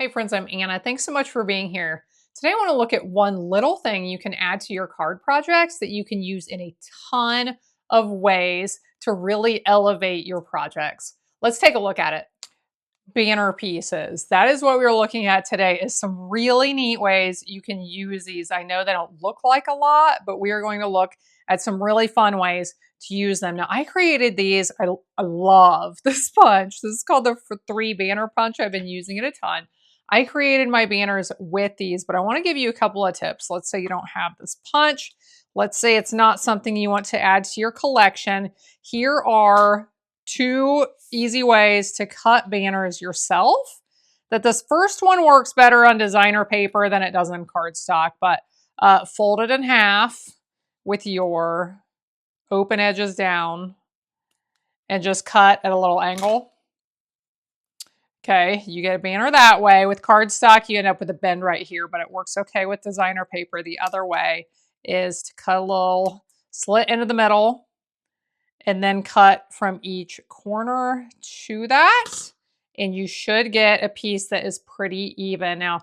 Hey friends, I'm Anna. Thanks so much for being here. Today I want to look at one little thing you can add to your card projects that you can use in a ton of ways to really elevate your projects. Let's take a look at it. Banner pieces. That is what we're looking at today, is some really neat ways you can use these. I know they don't look like a lot, but we are going to look at some really fun ways to use them. Now, I created these. I love this punch. This is called the 3 banner punch. I've been using it a ton. I created my banners with these, but I want to give you a couple of tips. Let's say you don't have this punch. Let's say it's not something you want to add to your collection. Here are 2 easy ways to cut banners yourself. That this first one works better on designer paper than it does in cardstock, but fold it in half with your open edges down and just cut at a little angle. Okay, you get a banner that way. With cardstock, you end up with a bend right here, but it works okay with designer paper. The other way is to cut a little slit into the middle and then cut from each corner to that. And you should get a piece that is pretty even. Now,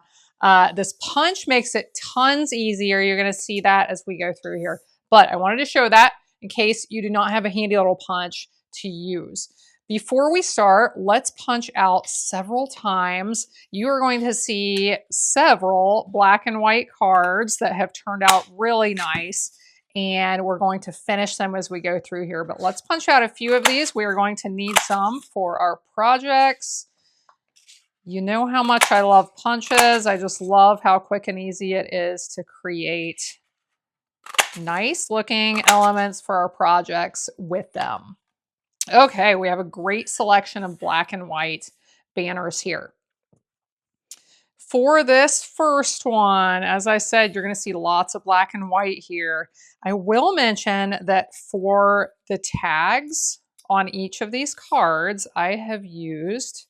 this punch makes it tons easier. You're going to see that as we go through here. But I wanted to show that in case you do not have a handy little punch to use. Before we start, let's punch out several times. You are going to see several black and white cards that have turned out really nice. And we're going to finish them as we go through here. But let's punch out a few of these. We are going to need some for our projects. You know how much I love punches. I just love how quick and easy it is to create nice looking elements for our projects with them. Okay, we have a great selection of black and white banners here. For this first one, as I said, you're going to see lots of black and white here. I will mention that for the tags on each of these cards, I have used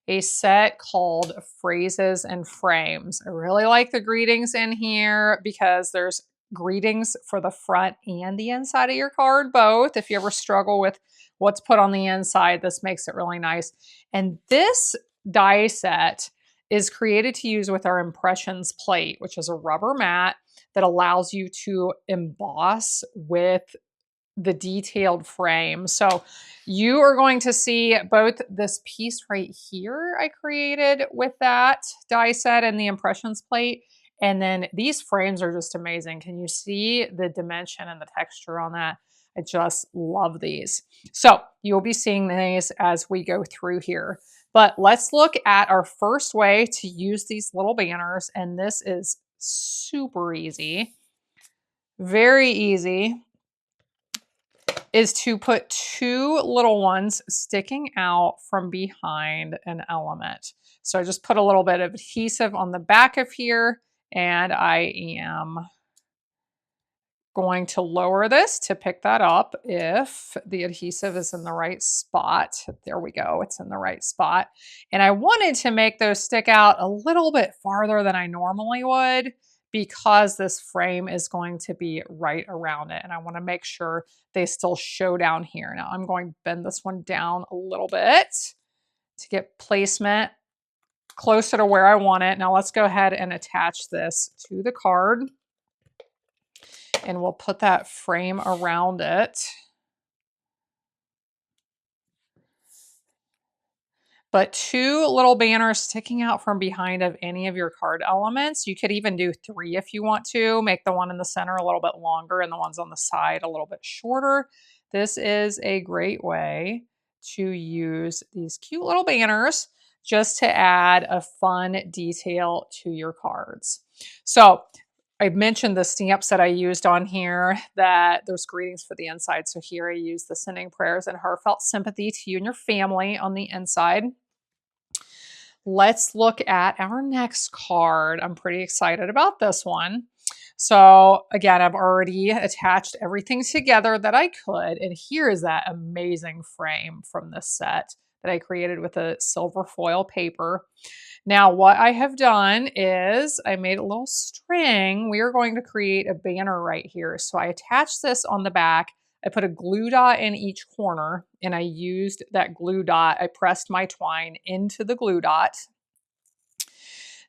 a set called Phrases and Frames. I really like the greetings in here because there's greetings for the front and the inside of your card, both. If you ever struggle with what's put on the inside, this makes it really nice. And this die set is created to use with our impressions plate, which is a rubber mat that allows you to emboss with the detailed frame. So you are going to see both this piece right here I created with that die set and the impressions plate. And then these frames are just amazing. Can you see the dimension and the texture on that? I just love these. So you'll be seeing these as we go through here. But let's look at our first way to use these little banners. And this is super easy. Very easy. Is to put 2 little ones sticking out from behind an element. So I just put a little bit of adhesive on the back of here, and I am going to lower this to pick that up if the adhesive is in the right spot. There we go, it's in the right spot. And I wanted to make those stick out a little bit farther than I normally would because this frame is going to be right around it. And I want to make sure they still show down here. Now I'm going to bend this one down a little bit to get placement closer to where I want it. Now let's go ahead and attach this to the card. And we'll put that frame around it. But 2 little banners sticking out from behind of any of your card elements. You could even do 3 if you want to. Make the one in the center a little bit longer and the ones on the side a little bit shorter. This is a great way to use these cute little banners just to add a fun detail to your cards. So I mentioned the stamps that I used on here, that there's greetings for the inside. So here I use the sending prayers and heartfelt sympathy to you and your family on the inside. Let's look at our next card. I'm pretty excited about this one. So again, I've already attached everything together that I could. And here is that amazing frame from this set that I created with a silver foil paper. Now, what I have done is I made a little string. We are going to create a banner right here. So I attached this on the back. I put a glue dot in each corner and I used that glue dot. I pressed my twine into the glue dot.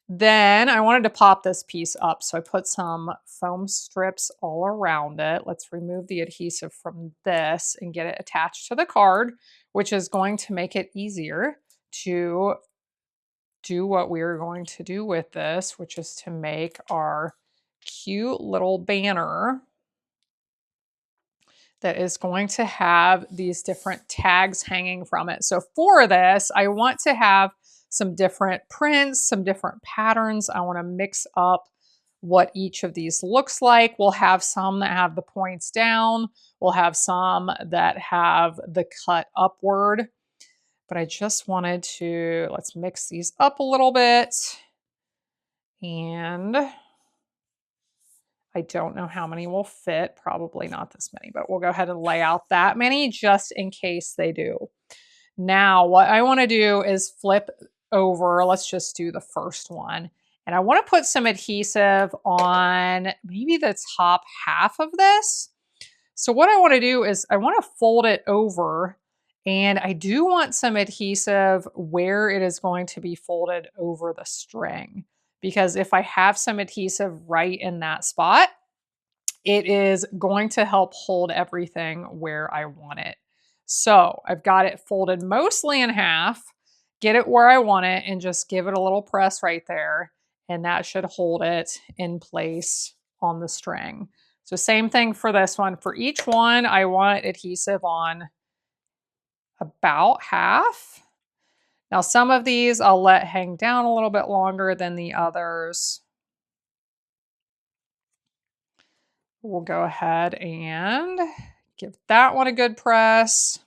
Then I wanted to pop this piece up, so I put some foam strips all around it. Let's remove the adhesive from this and get it attached to the card, which is going to make it easier to do what we are going to do with this, which is to make our cute little banner that is going to have these different tags hanging from it. So for this, I want to have some different prints, some different patterns. I want to mix up what each of these looks like. We'll have some that have the points down. We'll have some that have the cut upward. But I just wanted to, let's mix these up a little bit. And I don't know how many will fit, probably not this many, but we'll go ahead and lay out that many just in case they do. Now, what I want to do is flip over, let's just do the first one. And I want to put some adhesive on maybe the top half of this. So what I want to do is I want to fold it over, and I do want some adhesive where it is going to be folded over the string. Because if I have some adhesive right in that spot, it is going to help hold everything where I want it. So I've got it folded mostly in half, get it where I want it, and just give it a little press right there. And that should hold it in place on the string. So same thing for this one. For each one, I want adhesive on about half. Now, some of these I'll let hang down a little bit longer than the others. We'll go ahead and give that one a good press.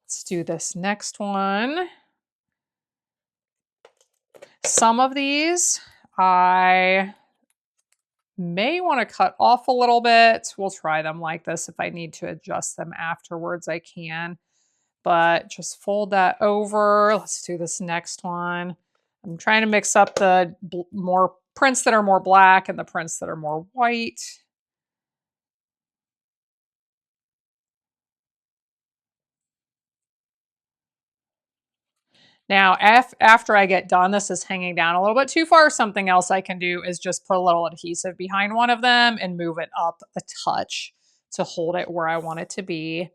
Let's do this next one. Some of these I may want to cut off a little bit. We'll try them like this. If I need to adjust them afterwards, I can. But just fold that over. Let's do this next one. I'm trying to mix up the more prints that are more black and the prints that are more white. Now, after I get done, this is hanging down a little bit too far. Something else I can do is just put a little adhesive behind one of them and move it up a touch to hold it where I want it to be.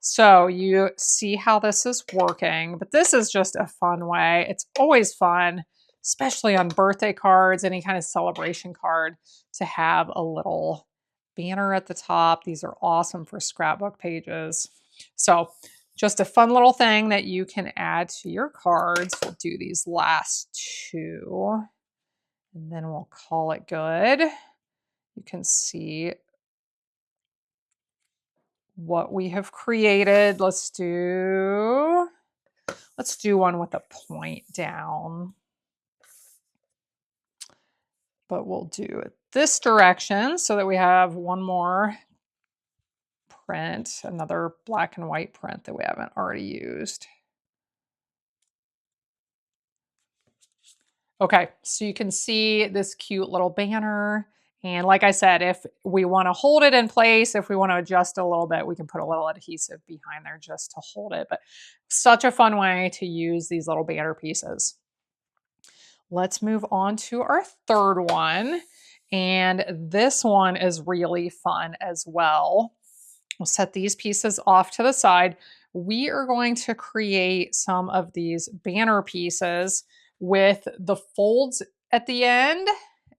So you see how this is working, but this is just a fun way. It's always fun, especially on birthday cards, any kind of celebration card, to have a little banner at the top. These are awesome for scrapbook pages. So just a fun little thing that you can add to your cards. We'll do these last two, and then we'll call it good. You can see what we have created. Let's do one with a point down. But we'll do it this direction so that we have one more print, another black and white print that we haven't already used. Okay, so you can see this cute little banner. And like I said, if we want to hold it in place, if we want to adjust a little bit, we can put a little adhesive behind there just to hold it. But such a fun way to use these little banner pieces. Let's move on to our third one. And this one is really fun as well. We'll set these pieces off to the side. We are going to create some of these banner pieces with the folds at the end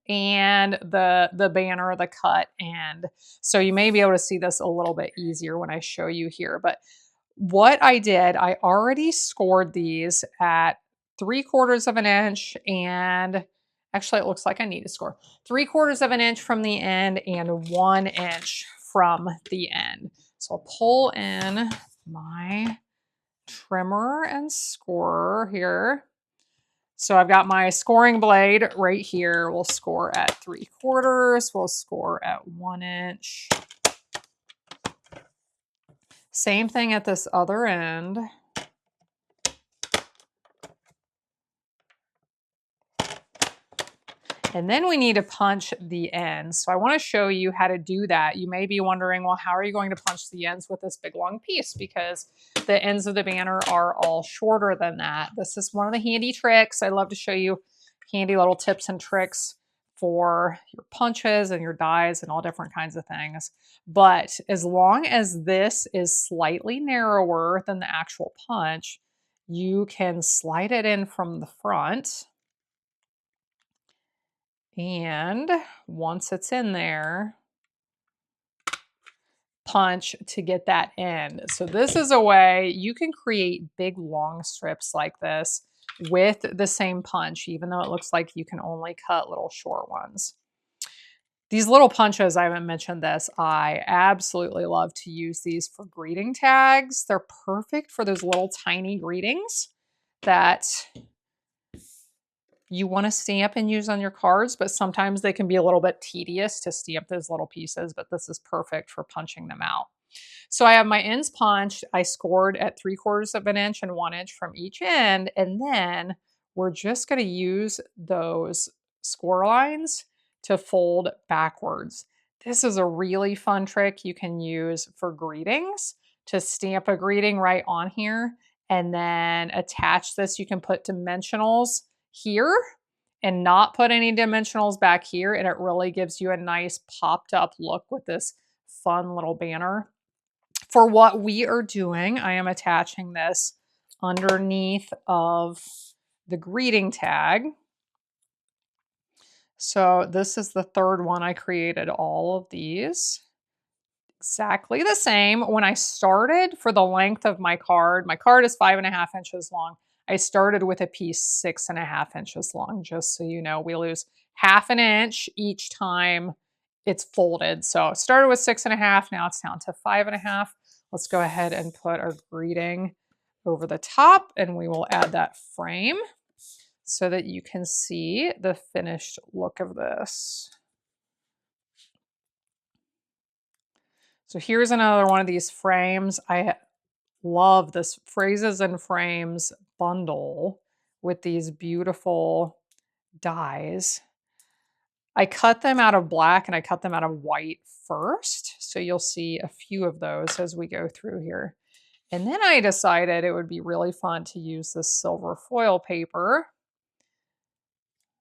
and the banner, the cut end. So you may be able to see this a little bit easier when I show you here. But what I did, I already scored these at 3/4 of an inch, and actually it looks like I need to score 3/4 of an inch from the end and 1 inch from the end. So I'll pull in my trimmer and scorer here. So I've got my scoring blade right here. We'll score at 3/4. We'll score at 1 inch. Same thing at this other end. And then we need to punch the ends. So I want to show you how to do that. You may be wondering, well, how are you going to punch the ends with this big long piece? Because the ends of the banner are all shorter than that. This is one of the handy tricks. I love to show you handy little tips and tricks for your punches and your dies and all different kinds of things. But as long as this is slightly narrower than the actual punch, you can slide it in from the front. And once it's in there, punch to get that end. So this is a way you can create big long strips like this with the same punch, even though it looks like you can only cut little short ones. These little punches, I haven't mentioned this, I absolutely love to use these for greeting tags. They're perfect for those little tiny greetings that you want to stamp and use on your cards, but sometimes they can be a little bit tedious to stamp those little pieces, but this is perfect for punching them out. So I have my ends punched. I scored at 3/4 of an inch and 1 inch from each end. And then we're just going to use those score lines to fold backwards. This is a really fun trick you can use for greetings to stamp a greeting right on here and then attach this. You can put dimensionals here and not put any dimensionals back here. And it really gives you a nice popped up look with this fun little banner. For what we are doing, I am attaching this underneath of the greeting tag. So this is the third one. I created all of these exactly the same. When I started for the length of my card is 5.5 inches long. I started with a piece 6.5 inches long, just so you know. We lose 1/2 inch each time it's folded. So it started with 6.5, now it's down to 5.5. Let's go ahead and put our greeting over the top and we will add that frame so that you can see the finished look of this. So here's another one of these frames. I love this Phrases and Frames bundle with these beautiful dies. I cut them out of black and I cut them out of white first. So you'll see a few of those as we go through here. And then I decided it would be really fun to use this silver foil paper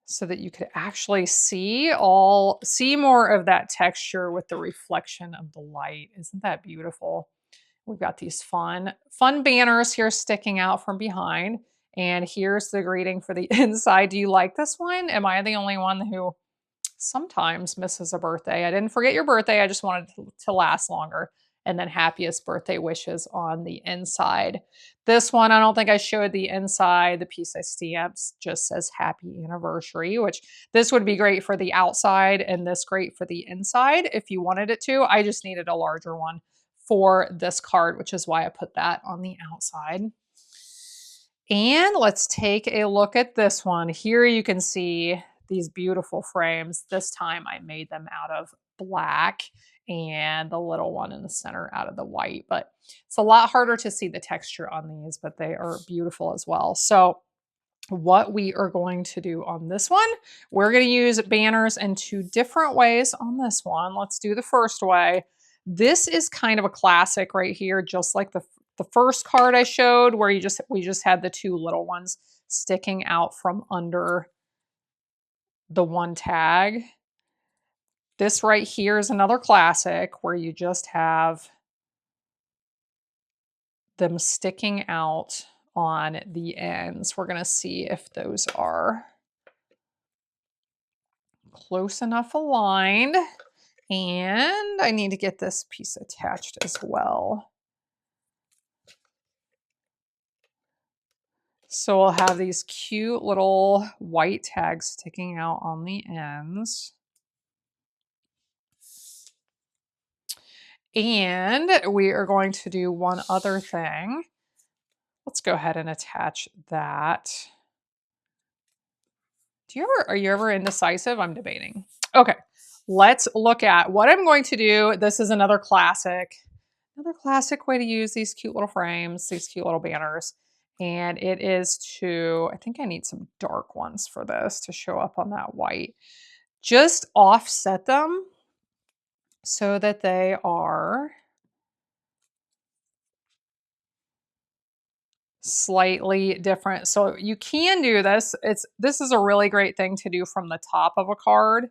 so that you could actually see more of that texture with the reflection of the light. Isn't that beautiful? We've got these fun banners here sticking out from behind. And here's the greeting for the inside. Do you like this one? Am I the only one who sometimes misses a birthday? I didn't forget your birthday. I just wanted to last longer. And then happiest birthday wishes on the inside. This one, I don't think I showed the inside. The piece I stamped just says happy anniversary, which this would be great for the outside and this great for the inside if you wanted it to. I just needed a larger one for this card, which is why I put that on the outside. And let's take a look at this one. Here you can see these beautiful frames. This time I made them out of black and the little one in the center out of the white, but it's a lot harder to see the texture on these, but they are beautiful as well. So what we are going to do on this one, we're going to use banners in 2 different ways on this one. Let's do the first way. This is kind of a classic right here, just like the first card I showed where we just had the 2 little ones sticking out from under the one tag. This right here is another classic where you just have them sticking out on the ends. We're going to see if those are close enough aligned. And I need to get this piece attached as well. So we'll have these cute little white tags sticking out on the ends. And we are going to do one other thing. Let's go ahead and attach that. Are you ever indecisive? I'm debating. Okay, let's look at what I'm going to do. This is another classic way to use these cute little frames, these cute little banners. And it is I think I need some dark ones for this to show up on that white. Just offset them so that they are slightly different. So you can do this. This is a really great thing to do from the top of a card.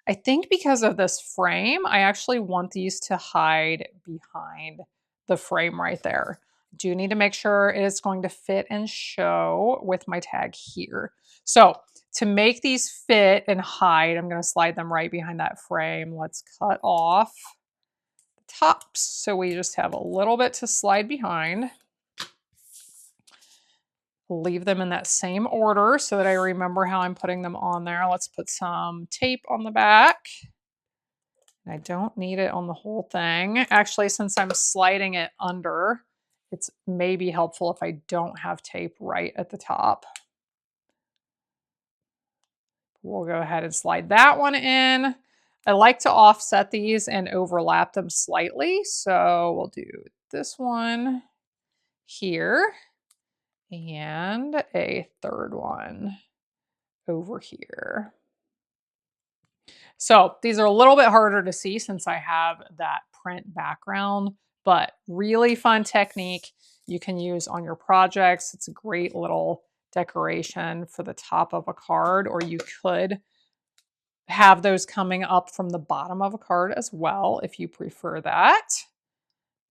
I think because of this frame, I actually want these to hide behind the frame right there. Do need to make sure it is going to fit and show with my tag here. So to make these fit and hide, I'm going to slide them right behind that frame. Let's cut off the tops. So we just have a little bit to slide behind. Leave them in that same order so that I remember how I'm putting them on there. Let's put some tape on the back. I don't need it on the whole thing. Actually, since I'm sliding it under, it's maybe helpful if I don't have tape right at the top. We'll go ahead and slide that one in. I like to offset these and overlap them slightly. So we'll do this one here and a third one over here. So these are a little bit harder to see since I have that print background, but really fun technique you can use on your projects. It's a great little decoration for the top of a card, or you could have those coming up from the bottom of a card as well if you prefer that.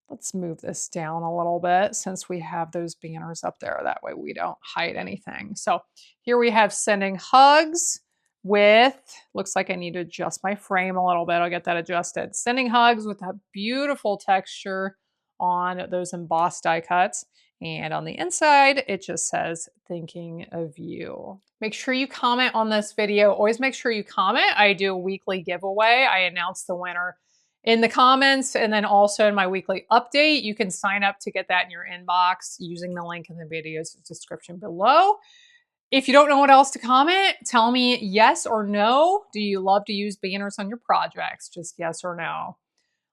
Let's move this down a little bit since we have those banners up there. That way we don't hide anything. So here we have sending hugs with, looks like I need to adjust my frame a little bit. I'll get that adjusted. Sending hugs with that beautiful texture on those embossed die cuts. And on the inside, it just says, thinking of you. Make sure you comment on this video. Always make sure you comment. I do a weekly giveaway. I announce the winner in the comments, and then also in my weekly update. You can sign up to get that in your inbox using the link in the video's description below. If you don't know what else to comment, tell me yes or no. Do you love to use banners on your projects? Just yes or no.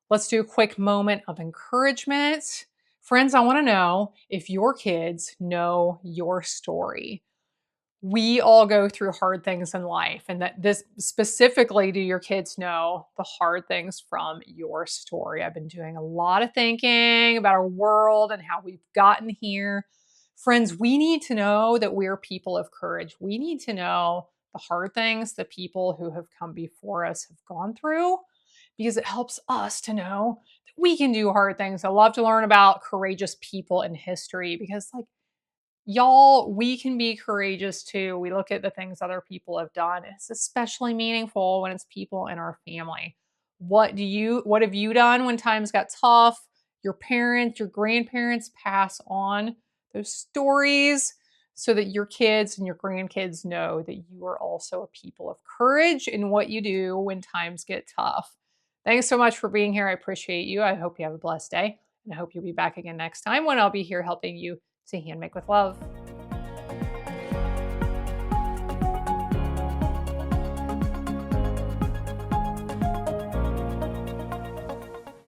Let's do a quick moment of encouragement. Friends, I want to know if your kids know your story. We all go through hard things in life, and that this specifically, do your kids know the hard things from your story? I've been doing a lot of thinking about our world and how we've gotten here. Friends, we need to know that we're people of courage. We need to know the hard things that people who have come before us have gone through, because it helps us to know that we can do hard things. I love to learn about courageous people in history because, like, y'all, we can be courageous too. We look at the things other people have done. It's especially meaningful when it's people in our family. What have you done when times got tough? Your parents, your grandparents pass on those stories so that your kids and your grandkids know that you are also a people of courage in what you do when times get tough. Thanks so much for being here. I appreciate you. I hope you have a blessed day, and I hope you'll be back again next time when I'll be here helping you to hand make with love.